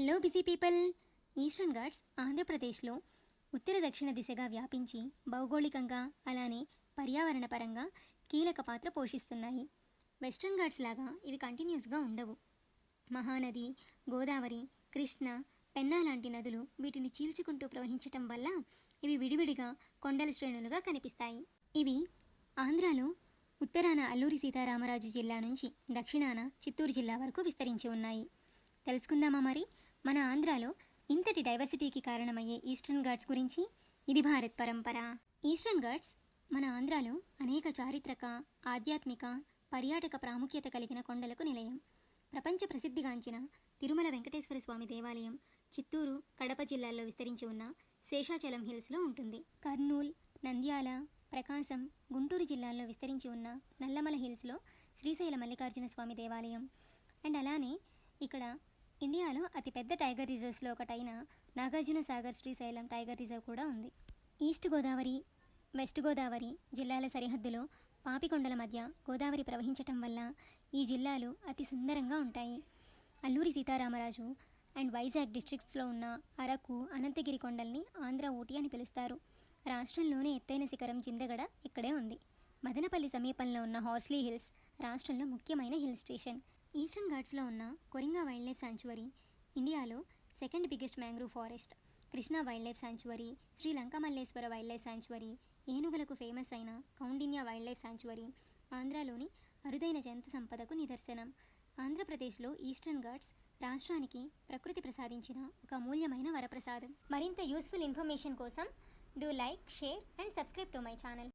Hello busy people. Eastern Ghats ఆంధ్రప్రదేశ్లో ఉత్తర దక్షిణ దిశగా వ్యాపించి భౌగోళికంగా అలానే పర్యావరణ పరంగా కీలక పాత్ర పోషిస్తున్నాయి. వెస్ట్రన్ ఘాట్స్ లాగా ఇవి కంటిన్యూస్గా ఉండవు. మహానది, గోదావరి, కృష్ణ, పెన్నా లాంటి నదులు వీటిని చీల్చుకుంటూ ప్రవహించటం వల్ల ఇవి విడివిడిగా కొండల శ్రేణులుగా కనిపిస్తాయి. ఇవి ఆంధ్రాలో ఉత్తరాన అల్లూరి సీతారామరాజు జిల్లా నుంచి దక్షిణాన చిత్తూరు జిల్లా వరకు విస్తరించి ఉన్నాయి. తెలుసుకుందామా మరి మన ఆంధ్రాలో ఇంతటి డైవర్సిటీకి కారణమయ్యే ఈస్టర్న్ ఘాట్స్ గురించి? ఇది భారత్ పరంపర. ఈస్టర్న్ ఘాట్స్ మన ఆంధ్రాలో అనేక చారిత్రక, ఆధ్యాత్మిక, పర్యాటక ప్రాముఖ్యత కలిగిన కొండలకు నిలయం. ప్రపంచ ప్రసిద్ధిగాంచిన తిరుమల వెంకటేశ్వర స్వామి దేవాలయం చిత్తూరు, కడప జిల్లాల్లో విస్తరించి ఉన్న శేషాచలం హిల్స్లో ఉంటుంది. కర్నూల్, నంద్యాల, ప్రకాశం, గుంటూరు జిల్లాల్లో విస్తరించి ఉన్న నల్లమల హిల్స్లో శ్రీశైల మల్లికార్జున స్వామి దేవాలయం అండ్ అలానే ఇక్కడ ఇండియాలో అతిపెద్ద టైగర్ రిజర్వ్స్లో ఒకటైన నాగార్జున సాగర్ శ్రీశైలం టైగర్ రిజర్వ్ కూడా ఉంది. ఈస్ట్ గోదావరి, వెస్ట్ గోదావరి జిల్లాల సరిహద్దులో పాపికొండల మధ్య గోదావరి ప్రవహించటం వల్ల ఈ జిల్లాలు అతి సుందరంగా ఉంటాయి. అల్లూరి సీతారామరాజు అండ్ వైజాగ్ డిస్ట్రిక్ట్స్లో ఉన్న అరకు, అనంతగిరి కొండల్ని ఆంధ్ర ఊటీ అని పిలుస్తారు. రాష్ట్రంలోనే ఎత్తైన శిఖరం జిందగడ ఇక్కడే ఉంది. మదనపల్లి సమీపంలో ఉన్న హార్స్లీ హిల్స్ రాష్ట్రంలో ముఖ్యమైన హిల్ స్టేషన్. ఈస్టర్న్ ఘాట్స్లో ఉన్న కొరింగా వైల్డ్ లైఫ్ శాంచువరీ ఇండియాలో second biggest mangrove forest. Krishna wild life sanctuary, Sri Lanka Malleswara wild life sanctuary, ఏనుగులకు ఫేమస్ అయిన కౌండిన్య వైల్డ్ లైఫ్ శాంచువరీ ఆంధ్రాలోని అరుదైన జంతు సంపదకు నిదర్శనం. ఆంధ్రప్రదేశ్లో ఈస్టర్న్ ఘాట్స్ రాష్ట్రానికి ప్రకృతి ప్రసాదించిన ఒక అమూల్యమైన వరప్రసాదం. మరింత యూస్ఫుల్ ఇన్ఫర్మేషన్ కోసం do like, share and subscribe to my channel.